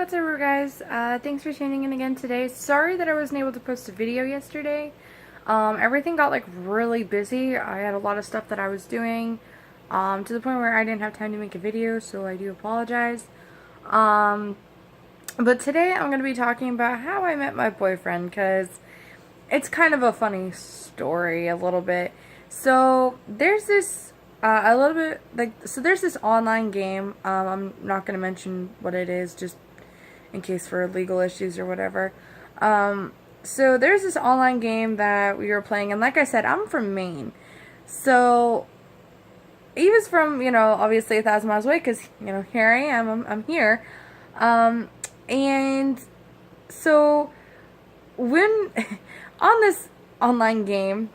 what's up, guys? Thanks for tuning in again today. Sorry that I wasn't able to post a video yesterday. Everything got like really busy. I had a lot of stuff that I was doing to the point where I didn't have time to make a video, so I do apologize. But today I'm going to be talking about how I met my boyfriend, because it's kind of a funny story a little bit. So there's this there's this online game. I'm not going to mention what it is, just in case for legal issues or whatever. So there's this online game that we were playing, and like I said, I'm from Maine. So he was from, obviously 1,000 miles away, because, here I am, I'm here. And so when on this online game,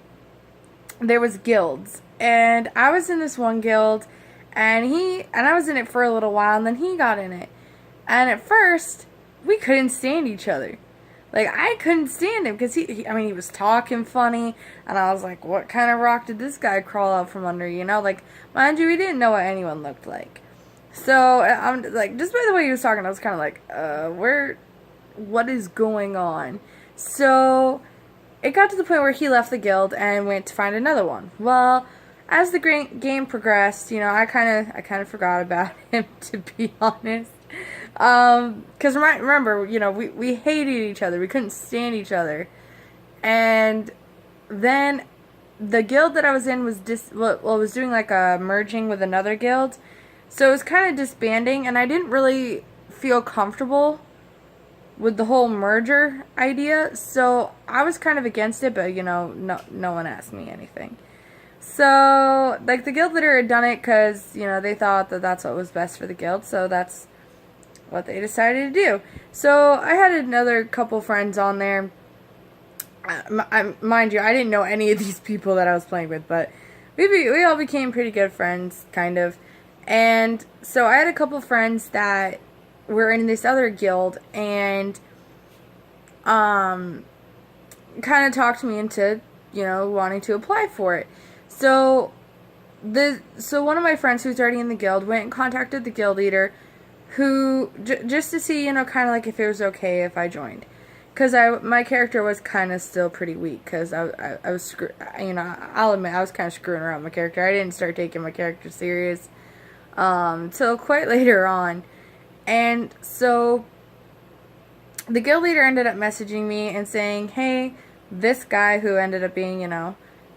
there was guilds, and I was in this one guild, and I was in it for a little while, and then he got in it. And at first, we couldn't stand each other. Like, I couldn't stand him, because he was talking funny, and I was like, what kind of rock did this guy crawl out from under, Like, mind you, we didn't know what anyone looked like. So, I'm like, just by the way he was talking, I was kind of like, what is going on? So, it got to the point where he left the guild and went to find another one. Well, as the game progressed, I kind of forgot about him, to be honest. Because remember, we hated each other. We couldn't stand each other. And then the guild that I was in was was doing like a merging with another guild. So it was kind of disbanding, and I didn't really feel comfortable with the whole merger idea. So I was kind of against it, but no one asked me anything. So, like, the guild leader had done it because, they thought that that's what was best for the guild, so that's what they decided to do. So, I had another couple friends on there. Mind you, I didn't know any of these people that I was playing with, but we all became pretty good friends, kind of. And so, I had a couple friends that were in this other guild, and kind of talked me into, wanting to apply for it. So one of my friends who's already in the guild went and contacted the guild leader, who just to see, kind of like if it was okay if I joined, because my character was kind of still pretty weak, because I was I'll admit I was kind of screwing around with my character. I didn't start taking my character serious till quite later on, and so the guild leader ended up messaging me and saying, hey, this guy who ended up being,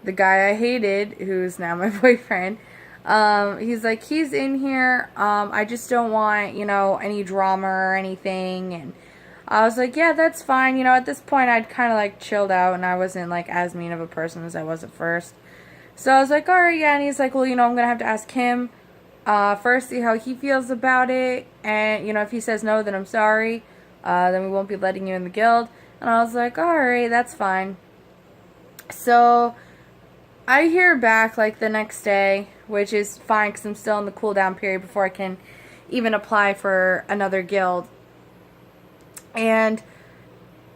the guy I hated, who's now my boyfriend, he's like, he's in here, I just don't want, any drama or anything. And I was like, yeah, that's fine. At this point, I'd kind of, like, chilled out, and I wasn't, like, as mean of a person as I was at first. So I was like, alright, yeah, and he's like, well, I'm gonna have to ask him, first, see how he feels about it, and, if he says no, then I'm sorry, then we won't be letting you in the guild. And I was like, alright, that's fine. So I hear back like the next day, which is fine because I'm still in the cooldown period before I can even apply for another guild. And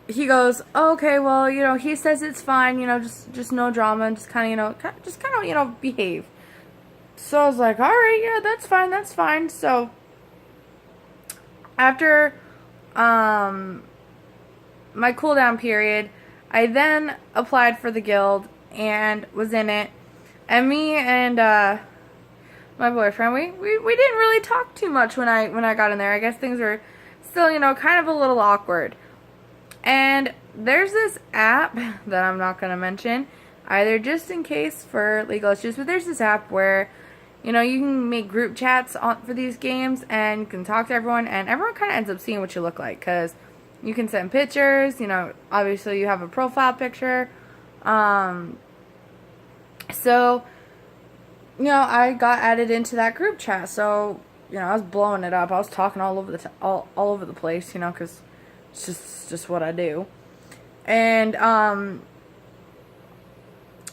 he goes, oh, okay, well, he says it's fine, just no drama, and just kind of, behave. So I was like, all right, yeah, that's fine. So after my cooldown period, I then applied for the guild and was in it, and me and my boyfriend, we didn't really talk too much when I got in there. I guess things were still, kind of a little awkward. And there's this app that I'm not going to mention, either just in case for legal issues, but there's this app where, you can make group chats for these games, and you can talk to everyone, and everyone kind of ends up seeing what you look like, because you can send pictures, obviously you have a profile picture. So, I got added into that group chat, so, I was blowing it up. I was talking all over all over the place, because it's just what I do. And,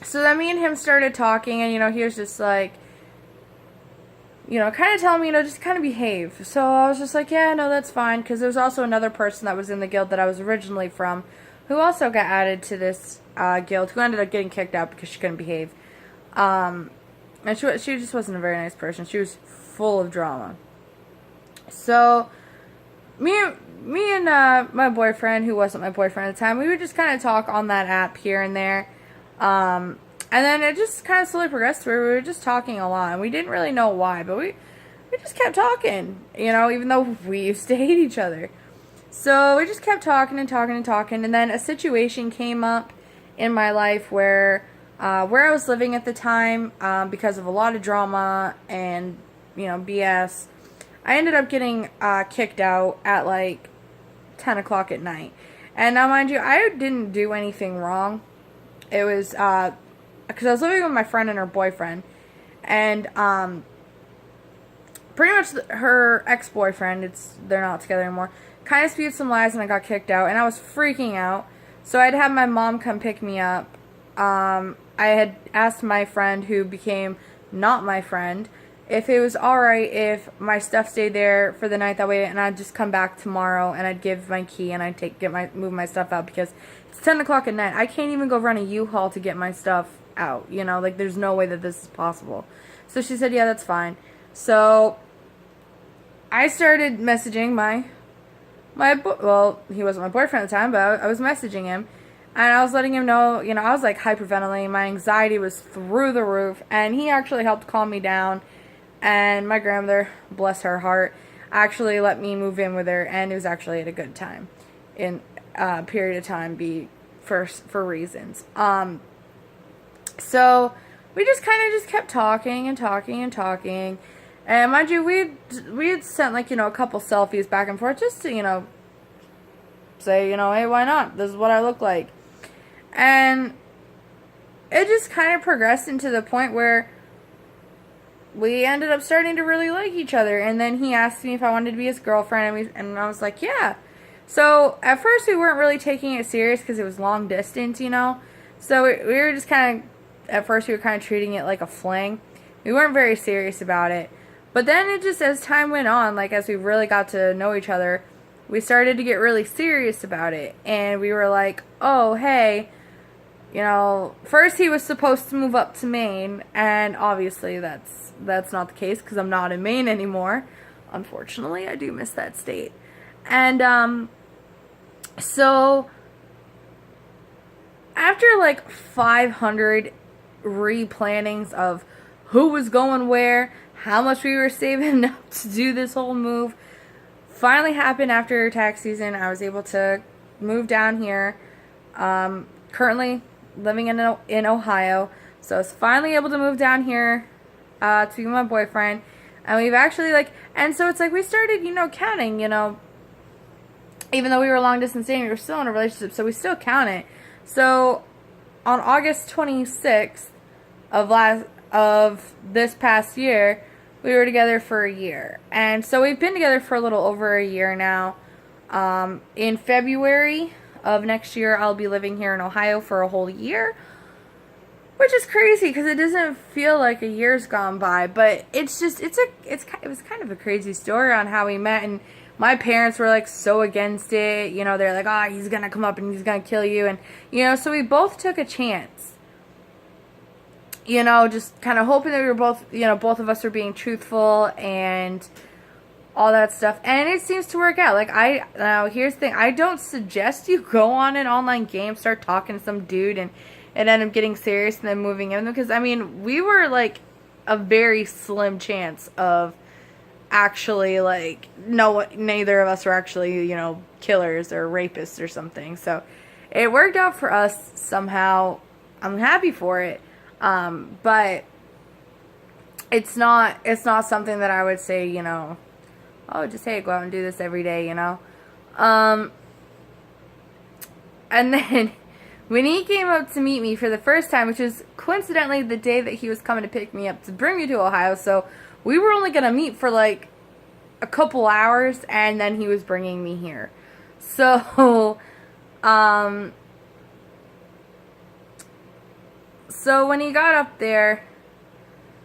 so then me and him started talking, and, he was just like, kind of telling me, just kind of behave. So I was just like, yeah, no, that's fine, because there was also another person that was in the guild that I was originally from, who also got added to this guild, who ended up getting kicked out because she couldn't behave. And she just wasn't a very nice person. She was full of drama. So me me and my boyfriend, who wasn't my boyfriend at the time, we would just kind of talk on that app here and there. And then it just kind of slowly progressed where we were just talking a lot, and we didn't really know why, but we just kept talking, even though we used to hate each other. So we just kept talking and talking and talking, and then a situation came up in my life where I was living at the time, because of a lot of drama and, BS, I ended up getting kicked out at like 10 o'clock at night. And now, mind you, I didn't do anything wrong. It was because I was living with my friend and her boyfriend, and pretty much her ex-boyfriend, they're not together anymore, kind of spewed some lies, and I got kicked out, and I was freaking out. So I'd have my mom come pick me up. I had asked my friend, who became not my friend, if it was alright if my stuff stayed there for the night that way, and I'd just come back tomorrow, and I'd give my key, and I'd move my stuff out, because it's 10 o'clock at night. I can't even go run a U-Haul to get my stuff out, like, there's no way that this is possible. So she said, yeah, that's fine. So I started messaging well, he wasn't my boyfriend at the time, but I was messaging him, and I was letting him know, I was like hyperventilating. My anxiety was through the roof, and he actually helped calm me down. And my grandmother, bless her heart, actually let me move in with her, and it was actually at a good time in a period of time for reasons. So we just kind of just kept talking and talking and talking. And mind you, we had sent like, a couple selfies back and forth just to, say, hey, why not? This is what I look like. And it just kind of progressed into the point where we ended up starting to really like each other. And then he asked me if I wanted to be his girlfriend, and I was like, yeah. So at first we weren't really taking it serious because it was long distance, So we were just at first we were kind of treating it like a fling. We weren't very serious about it. But then it just, as time went on, like as we really got to know each other, we started to get really serious about it. And we were like, oh, hey, first he was supposed to move up to Maine, and obviously that's not the case because I'm not in Maine anymore. Unfortunately, I do miss that state. And so after like 500 replannings of who was going where, how much we were saving up to do this whole move, finally happened after tax season. I was able to move down here. Currently living in Ohio, so I was finally able to move down here to be with my boyfriend, and we've actually and so it's like we started, counting, even though we were long distance dating, we were still in a relationship, so we still count it. So on August 26th of this past year, we were together for a year, and so we've been together for a little over a year now. In February of next year, I'll be living here in Ohio for a whole year, which is crazy because it doesn't feel like a year's gone by. But it's just it was kind of a crazy story on how we met, and my parents were like so against it. They're like, oh, he's gonna come up and he's gonna kill you, and so we both took a chance. Just kind of hoping that we were both, both of us were being truthful and all that stuff, and it seems to work out. Now here's the thing: I don't suggest you go on an online game, start talking to some dude, and end up getting serious and then moving in, because we were like a very slim chance of actually neither of us were actually killers or rapists or something. So it worked out for us somehow. I'm happy for it, but it's not something that I would say oh, just, hey, go out and do this every day, And then when he came up to meet me for the first time, which was coincidentally the day that he was coming to pick me up to bring me to Ohio, so we were only going to meet for like a couple hours, and then he was bringing me here. So, so when he got up there,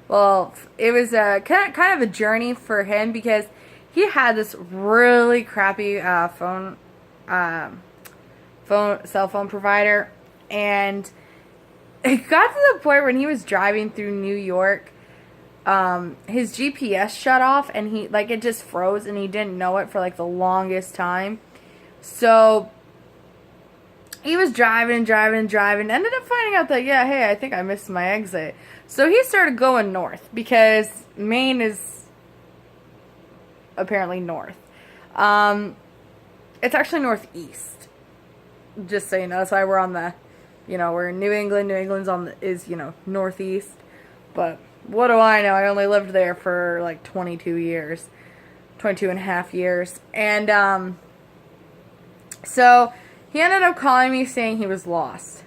well, it was kind of a journey for him because he had this really crappy cell phone provider, and it got to the point when he was driving through New York, his GPS shut off, and it just froze, and he didn't know it for like the longest time. So he was driving and driving and driving. Ended up finding out that, yeah, hey, I think I missed my exit. So he started going north because Maine is apparently north. It's actually northeast. Just so you know, that's why we're on the, we're in New England. New England's is northeast. But what do I know? I only lived there for like 22 years. 22 and a half years. And, so he ended up calling me saying he was lost.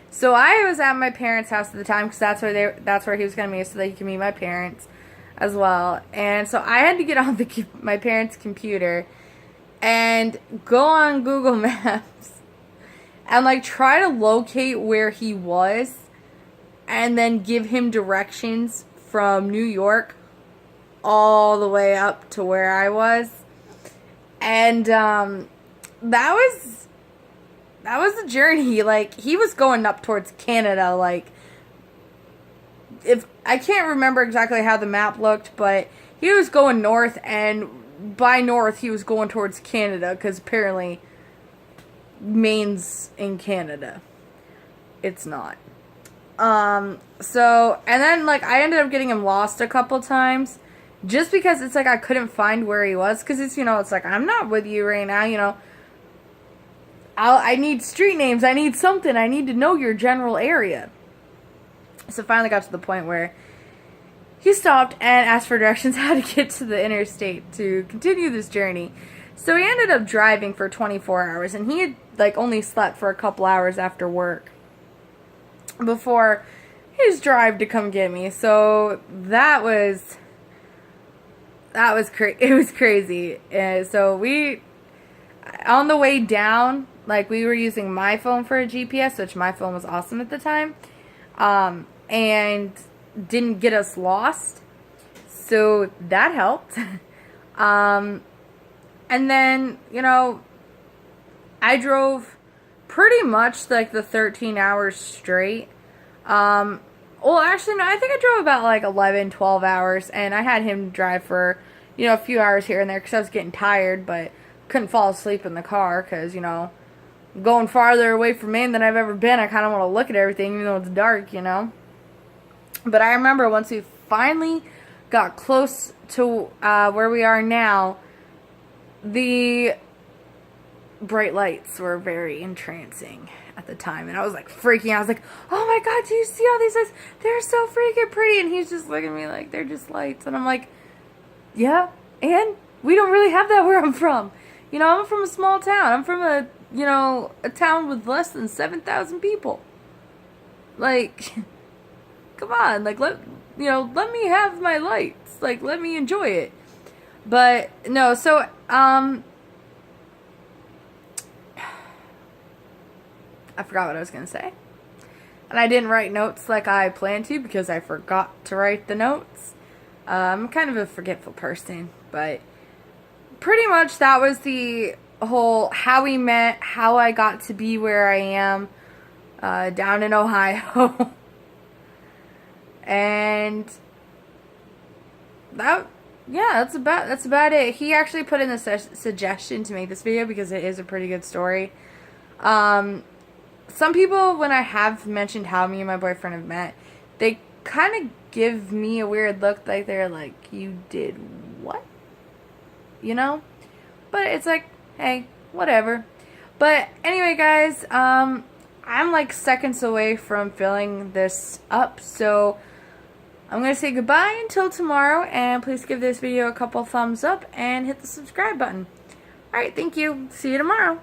So I was at my parents' house at the time because that's where he was going to meet, so that he could meet my parents as well. And so I had to get on my parents' computer and go on Google Maps and like try to locate where he was and then give him directions from New York all the way up to where I was. And that was the journey. Like, he was going up towards Canada. Like, if I can't remember exactly how the map looked, but he was going north, and by north he was going towards Canada, because apparently Maine's in Canada. It's not. So, and then, like, I ended up getting him lost a couple times, just because it's like I couldn't find where he was, because it's, it's like, I'm not with you right now, I need street names, I need something, I need to know your general area. So finally got to the point where he stopped and asked for directions how to get to the interstate to continue this journey. So he ended up driving for 24 hours, and he had, like, only slept for a couple hours after work before his drive to come get me. So that was it was crazy. So on the way down, like, we were using my phone for a GPS, which my phone was awesome at the time, and didn't get us lost, so that helped. And then, I drove pretty much, like, the 13 hours straight. Well, actually, no, I think I drove about, like, 11, 12 hours, and I had him drive for, a few hours here and there, because I was getting tired, but couldn't fall asleep in the car, because, going farther away from Maine than I've ever been, I kind of want to look at everything, even though it's dark, But I remember once we finally got close to where we are now, the bright lights were very entrancing at the time. And I was like freaking out. I was like, oh my God, do you see all these lights? They're so freaking pretty. And he's just looking at me like, they're just lights. And I'm like, yeah, and we don't really have that where I'm from. I'm from a small town. I'm from a town with less than 7,000 people. Like, come on, like, let me have my lights. Like, let me enjoy it. But, no, so, I forgot what I was going to say. And I didn't write notes like I planned to, because I forgot to write the notes. I'm kind of a forgetful person, but pretty much that was the whole how we met, how I got to be where I am, down in Ohio. And that's about it. He actually put in a suggestion to make this video because it is a pretty good story. Some people, when I have mentioned how me and my boyfriend have met, they kind of give me a weird look, like they're like, you did what? But it's like, hey, whatever. But anyway, guys, I'm like seconds away from filling this up, so I'm going to say goodbye until tomorrow, and please give this video a couple thumbs up and hit the subscribe button. Alright, thank you. See you tomorrow.